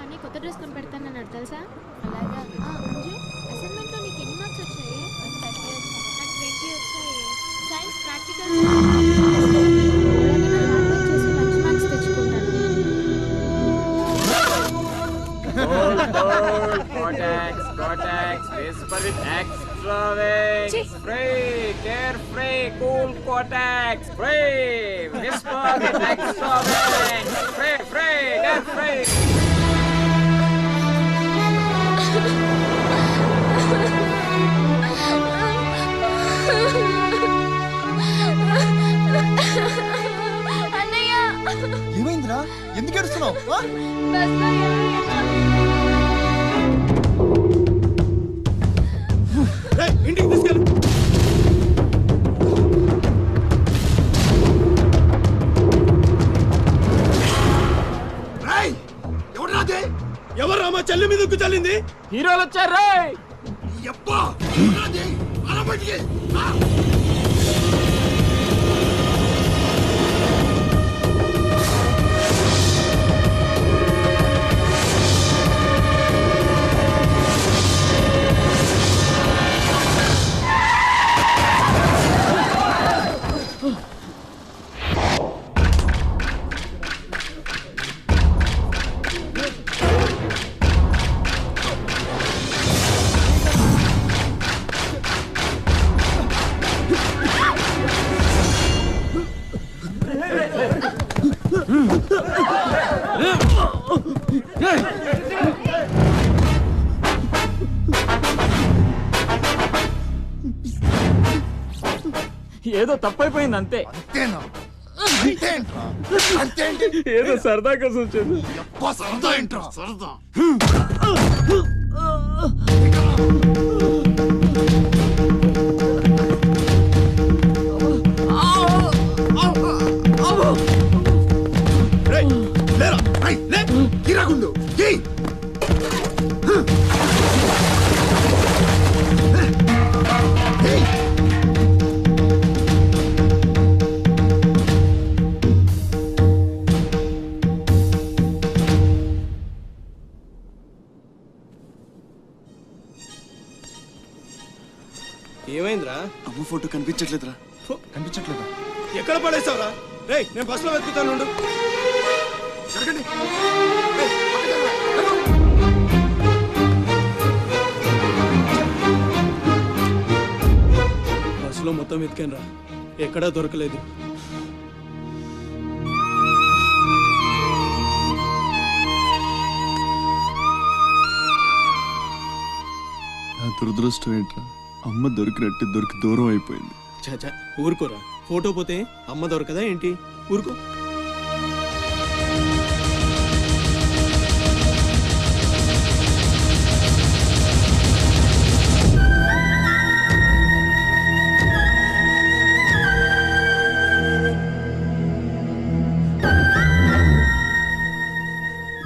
కానీ కొత్త డ్రెస్ కొని పెడతానన్నాడు తెలుసా? అలాగా. అంజు, అసైన్మెంట్లో నీకు ఎన్ని మార్క్స్ వచ్చాయి? నాకు 20 వచ్చాయి. సైన్స్ ప్రాక్టికల్స్ చేసి మంచి మార్క్స్ తెచ్చుకుంటాను. Cortex, whisper with extra wings. Free, carefree, cool Cortex. Free, whisper with extra wings. Free, carefree. అన్నయ్య, ఏమైందిరా? ఎందుకు ఏడుస్తున్నావు? ఇంటికి తీసుకెళ్ళు. ఎవరు మా చెల్లి మీద ఉక్కు చల్లింది? హీరోలు వచ్చారు. ఏదో తప్పైపోయింది అంతే. అంతేనా? అంతేంటి? ఏదో సరదా కోసం వచ్చేది. సరదా ఏంట్రా? సరదా గిరాకుండు. ఏమైందిరా? అమ్మ ఫోటో కనిపించట్లేదురా. కనిపించట్లేదా? ఎక్కడ పడేసావురా? రేయ్, నేను బస్సులో వెతుకుతాను. బస్సులో మొత్తం వెతికాను రా, ఎక్కడా దొరకలేదు. నా దురదృష్టం ఏంట్రా? అమ్మ దొరికి దూరం అయిపోయింది. చాచా ఊరుకోరా, ఫోటో పోతే అమ్మ దొరకదా ఏంటి? ఊరుకో.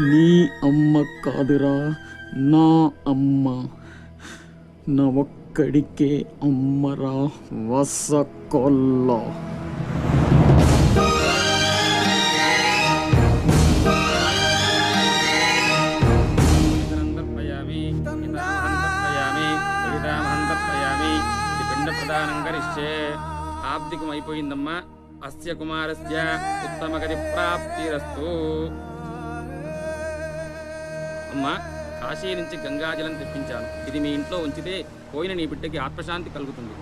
నీ అమ్మ కాదురా, నా అమ్మ. నా ఒక్కడికే అమ్మరా వసకొల్ల. పిండ ప్రదానం కరిష్యే. ఆబ్దికం అయిపోయిందమ్మా. అస్య కుమారస్య ఉత్తమగతి ప్రాప్తిరస్తు. అమ్మా, కాశీ నుంచి గంగాజలం తెప్పించాను. ఇది మీ ఇంట్లో ఉంచితే పోయిన నీ బిడ్డకి ఆత్మశాంతి కలుగుతుంది.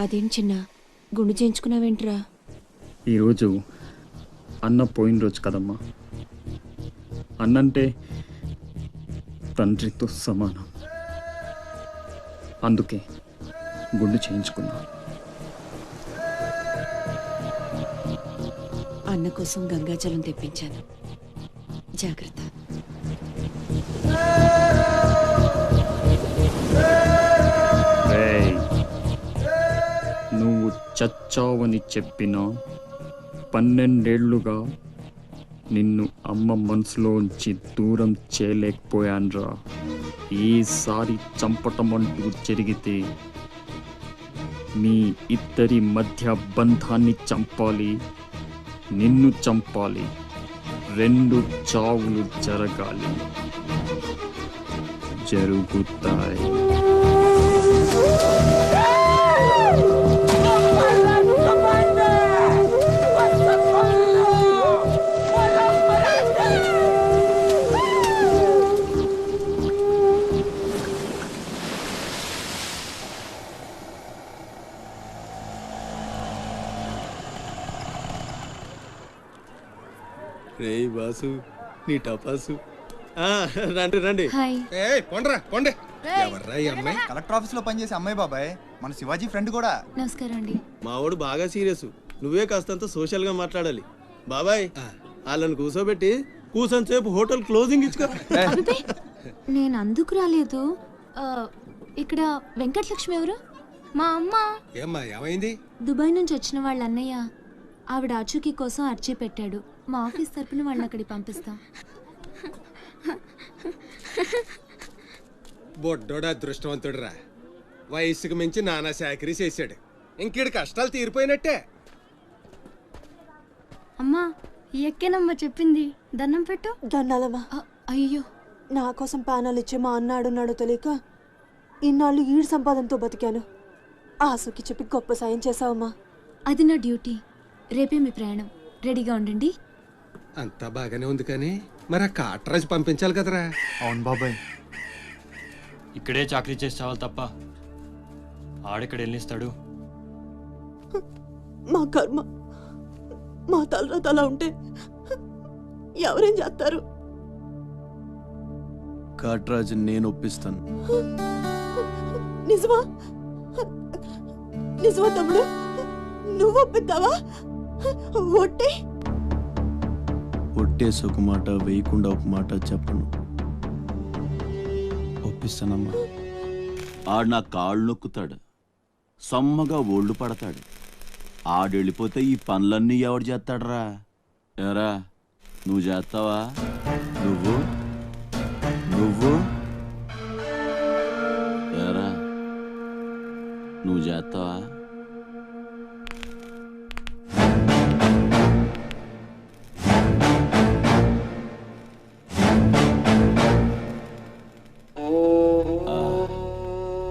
అదేం చిన్న గుండు చేయించుకున్నావేంట్రా? ఈరోజు అన్న పోయిన రోజు కదమ్మా. అన్నంటే తండ్రితో సమానం. అందుకే గుండు చేయించుకున్నా. అన్న కోసం గంగాజలం తెప్పించాను, జాగ్రత్త. నువ్వు చచ్చావని చెప్పిన 12 ఏళ్లుగా నిన్ను అమ్మ మనసులోంచి దూరం చేయలేకపోయాన్రా. ఈసారి చంపటం అంటూ జరిగితే మీ ఇద్దరి మధ్య బంధాన్ని చంపాలి, నిన్ను చంపాలి, 2 చావులు జరగాలి. జరుగుతాయి. రే బాసు నీ టపాసు. రండి రండి. హాయ్. కొండే ఎవర్రా ఈ అమ్మాయి? కలెక్టర్ ఆఫీస్ లో పనిచేసే అమ్మాయి బాబాయ్, మన శివాజీ ఫ్రెండ్ కూడా. నమస్కారం అండి. మావాడు బాగా సీరియస్, నువ్వే కాస్తంత సోషల్ గా మాట్లాడాలి. బాబాయ్ వాళ్ళని కూర్చోబెట్టి కూర్చొని సేపు హోటల్ క్లోజింగ్ ఇచ్చుకో. అబ్బే, నేను అందుకు రాలేదు. ఇక్కడ వెంకటలక్ష్మి ఎవరు? మా అమ్మ. ఏమ్మా ఏమైంది? దుబాయ్ నుంచి వచ్చిన వాళ్ళ అన్నయ్య ఆవిడ ఆచూకీ కోసం అర్జీ పెట్టాడు. మా ఆఫీస్ తరపున వాళ్ళని అక్కడికి పంపిస్తాం. బొడ్డోడు అదృష్టవంతుడురా, వయసుకు మించి నానా చాకరీ చేశాడు. ఇంకీడి కష్టాలు తీరిపోయినట్టే. అమ్మా, ఎక్కేనమ్మా చెప్పింది. దండం పెట్టు. దండాలమ్మా. అయ్యో, నా కోసం పానాలు ఇచ్చే మా అన్నాడున్నాడో తెలియక ఇన్నాళ్ళు ఈడు సంపాదనతో బతికాను. ఆసుకి చెప్పి గొప్ప సాయం చేసావమ్మా. అది నా డ్యూటీ. రేపే మీ ప్రయాణం. రెడీగా ఉండండి. అంతా బాగానే ఉంది కానీ మరి ఆ కాట్రాజు పంపించాలి కదరా. అవును బాబాయ్. ఇక్కడే చాకరీ చేసి చావాలి తప్ప ఆడెక్కడ వెళ్ళిస్తాడు? మా కర్మ, మా తలరాత అలా ఉంటే ఎవరేం చేస్తారు? కాట్రాజు నేను ఒప్పిస్తాను. నిజమా? నిజమా తమ్ముడు? నువ్వు ఒప్పిద్దావా? ఒట్టే ఒట్టేసి ఒక మాట, వేయకుండా ఒక మాట చెప్పను. ఒప్పిస్తానమ్మా. ఆడు నా కాళ్ళు నొక్కుతాడు, సమ్మగా ఒళ్ళు పడతాడు. ఆడెళ్ళిపోతే ఈ పనులన్నీ ఎవడు చేస్తాడరా? ఏరా, నువ్వు చేస్తావా? నువ్వు నువ్వు ఏరా, నువ్వు చేస్తావా?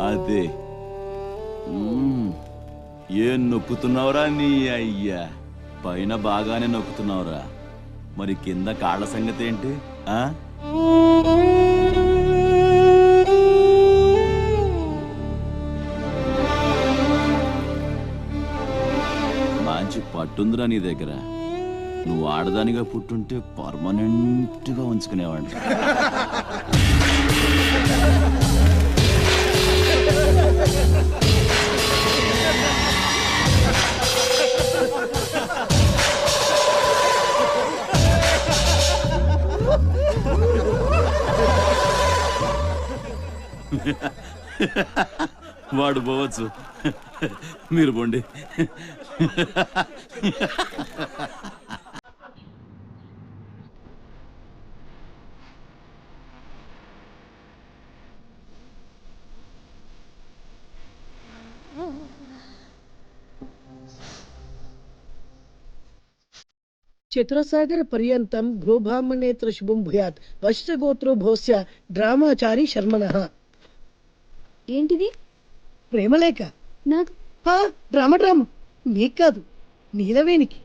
అదే ఏం నొక్కుతున్నావురా నీ అయ్యా? పైన బాగానే నొక్కుతున్నావురా, మరి కింద కాళ్ళ సంగతి ఏంటి? మంచి పట్టుందిరా నీ దగ్గర. నువ్వు ఆడదానిగా పుట్టుంటే పర్మనెంట్గా ఉంచుకునేవాడిని. వాడు పోవచ్చు, మీరు పోండి. చతురసాగర పర్యంతం గోబ్రాహ్మణేత్ర శుభం భూయాత్ వశ్యగోత్రో భోస్య డ్రామాచారి శర్మణః. ఏంటిది? ప్రేమలేఖ. నాకు డ్రామా మీకు కాదు, నీలవేణికి.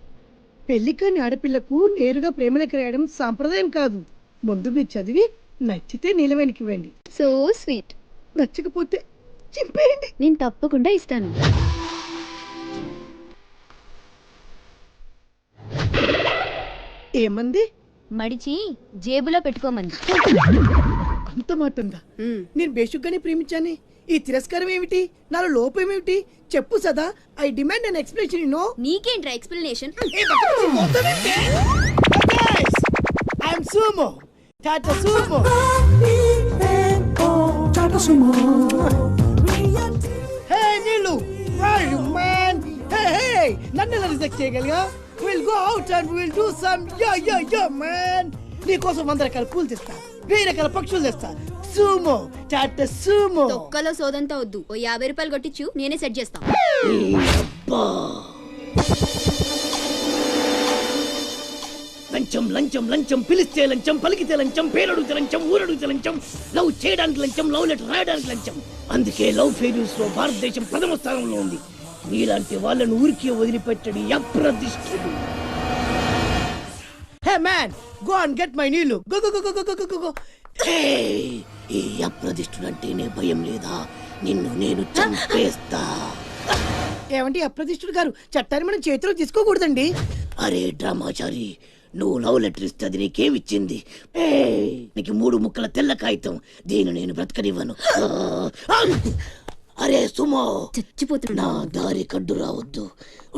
పెళ్లికాని ఆడపిల్లకు నేరుగా ప్రేమలేఖ రాయడం సాంప్రదాయం కాదు. ముందు మీరు చదివి నచ్చితే నీలవేణికి ఇవ్వండి. So sweet. నచ్చకపోతే చింపేయండి. నేను తప్పకుండా ఇస్తాను. ఏమంది? మడిచి జేబులో పెట్టుకోమంది. అంత మాట ఉందా? నేను బేషుగ్గానే ప్రేమించాను. ఈ తిరస్కారం ఏమిటి? నాలో లోపం ఏమిటి? చెప్పు Sada. I demand an explanation. No. నీకేంట్రా explanation? I'm Sumo. Tata Sumo. Hey Neelu, where are you man? Hey, నన్ను ఎలా రిజెక్ట్ చేయగలిగా? We'll go out and we'll do some yo man. నీ కోసం 100 రకాల పూలు తెస్తా, 1000 రకాల పక్షులు తెస్తా, సూమో టాట సూమో. తొక్కలో సోదంతా వద్దు, ఓ 50 రూపాయలు కొట్టించు, నేనే సెట్ చేస్తా. లంచం లంచం లంచం, పిలిస్తే లంచం, పలికితే లంచం, పేరడుగుతే లంచం, ఊరడుగుతే లంచం, లవ్ చేయడానికి లంచం, లవ్ లెటర్ రాయడానికి లంచం. అందుకే లవ్ ఫెయిల్యూర్స్ లో భారతదేశం ప్రథమ స్థానంలో ఉంది. మీలాంటి వాళ్ళను ఊరికి వదిలిపెట్టడి అప్రదిష్టుడు. Hey man, go and get my నీళ్ళు. Go go go go go go go. ఈ అప్రదిష్టుడు అంటేనే భయం లేదా? నిన్ను నేను చంపేస్తా. ఏమంటే అప్రదిష్టుడు గారు, చట్టాన్ని మనం చేతిలో తీసుకోకూడదండి. అరే డ్రామాచారి, నువ్వు లవ్ లెటర్ ఇస్తే అది నీకేమిచ్చింది? నీకు 3 ముక్కల తెల్ల కాగితం. దీన్ని నేను బ్రతకనివ్వను. అరే సుమో, చచ్చిపోతున్నా. నా దారి కడ్డు రావద్దు,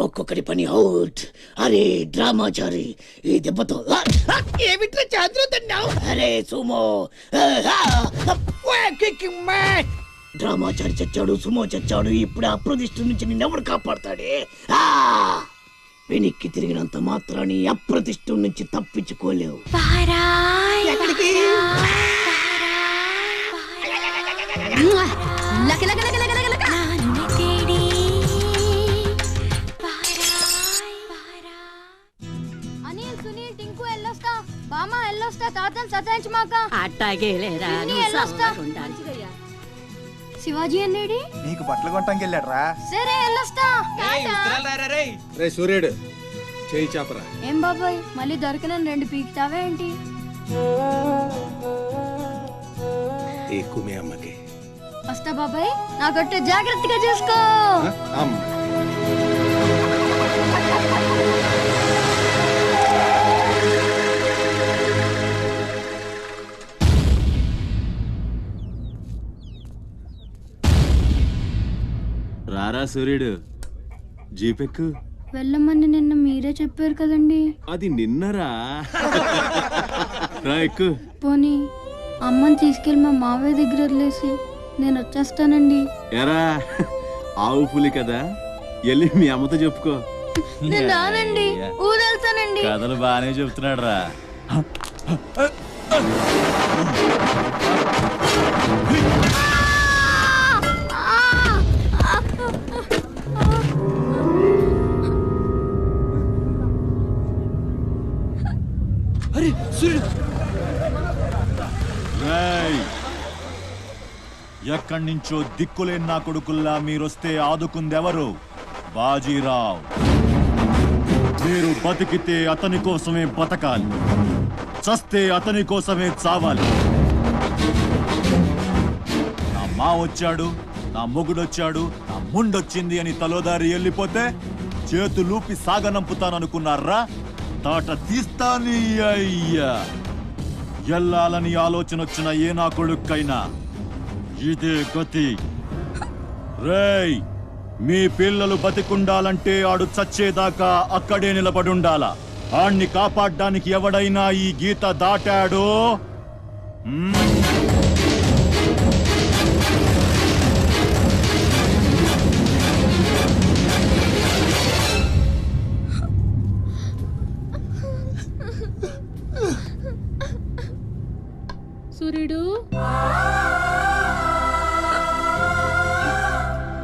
ఒక్కొక్కటి పని అవుట్. అరే డ్రామాచారి, ఈ దెబ్బతో ఏమిట్లా చాదురుతున్నావు? అరే సుమో, డ్రామాచారి చచ్చాడు, సుమో చచ్చాడు. ఇప్పుడు అప్రదిష్టు నుంచి నిన్నెవడు కాపాడతాడే? వెనక్కి తిరిగినంత మాత్రాన్ని అప్రతిష్ఠ నుంచి తప్పించుకోలేవు. ఎక్కడికి? అనిల్, సునీల్, టింకు ఎల్లొస్తా. బామా ఎల్లొస్తా. తాతను సతాయించి మాక. అట్టాగే లేరా, ఎల్లొస్తా. శివాజీ అన్నేడి? నీకు బట్టలు కొట్టడానికి వెళ్ళాడ్రా. సరే ఎల్లొస్తా. రే సూర్యుడు, చేయి చాపరా. ఏం బాబాయ్, మళ్ళీ దొరకనని 2 పీకుతావా ఏంటి? ఎక్కువ మీ అమ్మకి. వస్తా బాబాయ్, నా కొట్టు జాగ్రత్తగా చూసుకో. అమ్మ రారా సూర్యుడు, జీపెక్కు. వెళ్ళమని నిన్న మీరే చెప్పారు కదండి. అది నిన్నరా. రా ఎక్కు. పోనీ అమ్మని తీసుకెళ్ళి మా మావయ్య దగ్గర వదిలేసి నేను వచ్చేస్తానండి. ఎరా, ఆవు పులి కదా, వెళ్ళి మీ అమ్మతో చెప్పుకో. నేను రానండి, ఊరెళ్తానండి. కథలు బాగానే చెప్తున్నాడు రా. అరే సూర్యుడు, ఎక్కడి నుంచో దిక్కులేని నా కొడుకుల్లా మీరొస్తే ఆదుకుందెవరు? బాజీరావ్. మీరు బతికితే అతని కోసమే బతకాలి, చస్తే అతని కోసమే చావాలి. నా మా వచ్చాడు, నా మొగుడొచ్చాడు, నా ముండొచ్చింది అని తలోదారి వెళ్ళిపోతే చేతులూపి సాగనంపుతాననుకున్నారా? తాట తీస్తాని అయ్యా. ఎల్లాలని ఆలోచన వచ్చిన ఏ నా కొడుక్కైనా ఇదే గతి. రేయ్, మీ పిల్లలు బతికుండాలంటే ఆడు చచ్చేదాకా అక్కడే నిలబడుండాలా. ఆణ్ణి కాపాడ్డానికి ఎవడైనా ఈ గీత దాటాడో సూర్యుడు,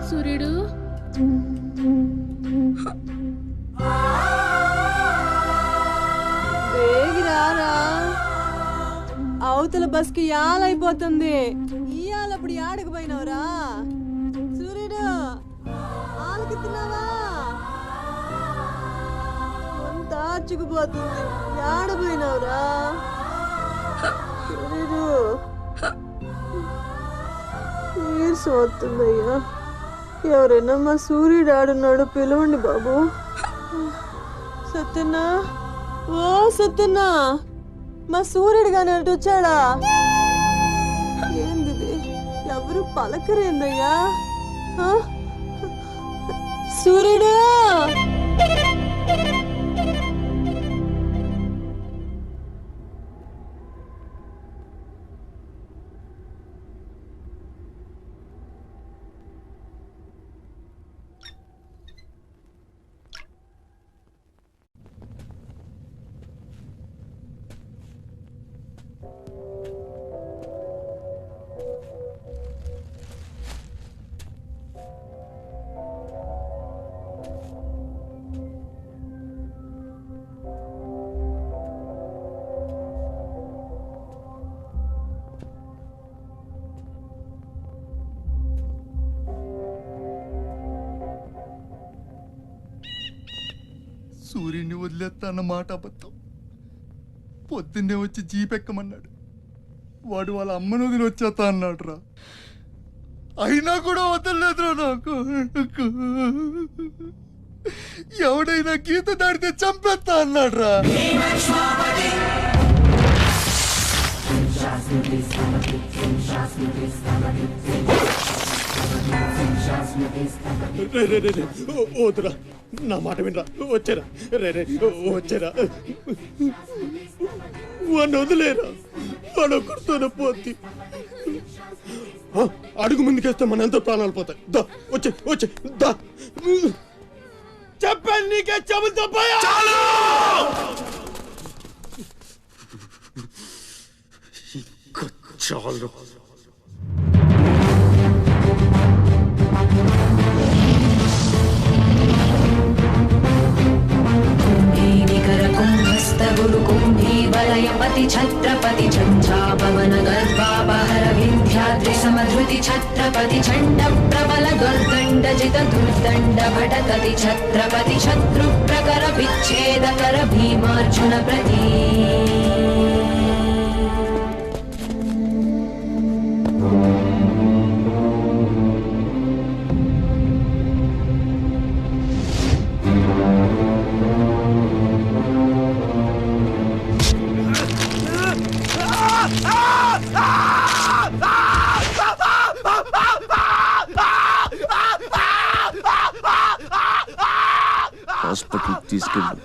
సూర్యుడు, వేగిరారా, అవతల బస్కి యాలైపోతుంది. ఇయాలప్పుడు యాడకు పోయినవరా? సూర్యుడు, ఆలకిస్తున్నావా? అంత ఆచుకుపోతుంది, యాడ పోయినవరా? సూర్యుడు, నీరసం వస్తుందయ్యా. ఎవరైనా మా సూర్యుడు ఆడున్నాడు, పిలవండి బాబు. సత్యన్నా, ఓ సత్యన్నా, మా సూర్యుడు గాని అటు వచ్చాడా? ఏంది ఎవరు పలకరేందయ్యా? సూర్యుడు, సూర్యుని వదిలేస్తా అన్న మాట అబద్ధం. పొద్దున్నే వచ్చి జీప్ ఎక్కమన్నాడు. వాడు వాళ్ళ అమ్మను వదిలి వచ్చేస్తా అన్నాడు రా. అయినా కూడా వదలలేదురా నాకు. ఎవడైనా గీత దాడితే చంపేస్తా అన్నాడు రా. వద్దురా, నా మాట వినరా. వచ్చారా రే వచ్చారా, వాడిని వదిలేరా. వాడు ఒక్కడితోనే పోతి. అడుగు ముందుకేస్తే మన ఎంత ప్రాణాలు పోతాయి. దా వచ్చే వచ్చే దా. చెప్పాను నీకే, చెబుతా చాలు. కుంభీవలయపతి ఛత్రపతి ఝంఝాపవన గర్భాపహర వింధ్యాద్రి సమధృతి ఛత్రపతి ఛండ ప్రబల దుర్దండ జిత దుర్దండ భటకతి ఛత్రపతి శత్రు ప్రకర విచ్ఛేదకర భీమార్జున ప్రతి. హాస్పిటల్ తీసుకెళ్ళు.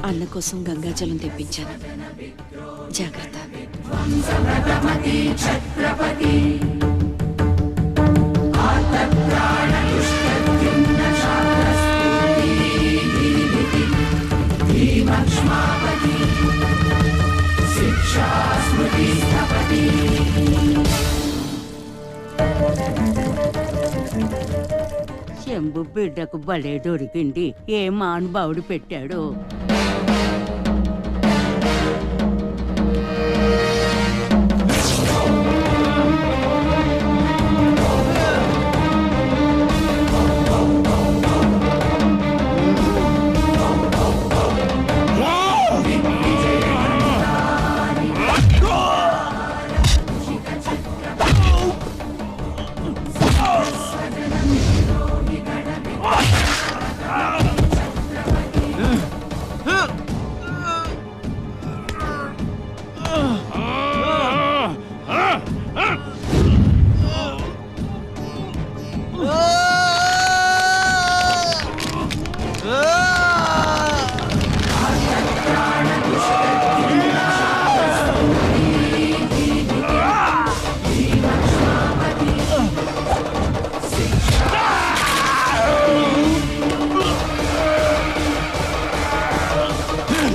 అన్న కోసం గంగాజలం తెప్పించాను. జాగ్రత్త. శంభు బిడ్డకు భలే దొరికింది. ఏ మానుభావుడు పెట్టాడు.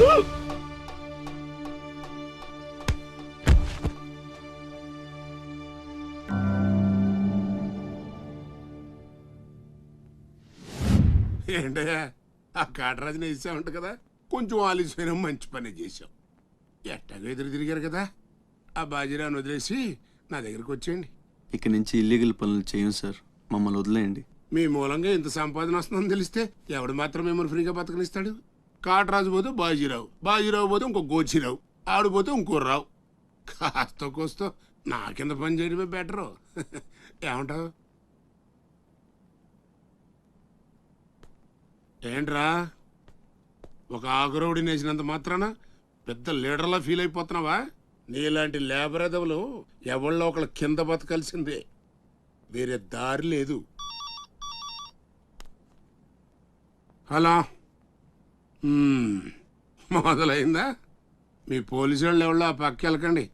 ఏంటయ్యా ఆ కాటరాజుని వేసామంట కదా, కొంచెం ఆలస్యమైన మంచి పని చేసాం. ఎట్టాగో ఎదురు తిరిగారు కదా, ఆ బాజీరాను వదిలేసి నా దగ్గరికి వచ్చేయండి. ఇక నుంచి ఇల్లీగల్ పనులు చేయం సార్, మమ్మల్ని వదిలేయండి. మీ మూలంగా ఇంత సంపాదన వస్తుందని తెలిస్తే ఎవడు మాత్రం మిమ్మల్ని ఫ్రీగా బతకనిస్తాడు? కాటరాజు పోతే బాజీరావు, బాజీరావు పోతే ఇంకో గోచిరావు, ఆడిపోతే ఇంకో రావు. కాస్త కోస్తో నా కింద పని చేయడమే బెటరు. ఏమంటావు? ఏంట్రా ఒక ఆకురవుడి నేసినంత మాత్రాన పెద్ద లీడర్లా ఫీల్ అయిపోతున్నావా? నీలాంటి లేబర్ ఎదవలు ఎవళ్ళో ఒకళ్ళ కింద బతకాల్సిందే, వేరే దారి లేదు. హలో, మొదలైందా? మీ పోలీసు వాళ్ళు ఎవరో ఆ పక్క వెళ్ళకండి.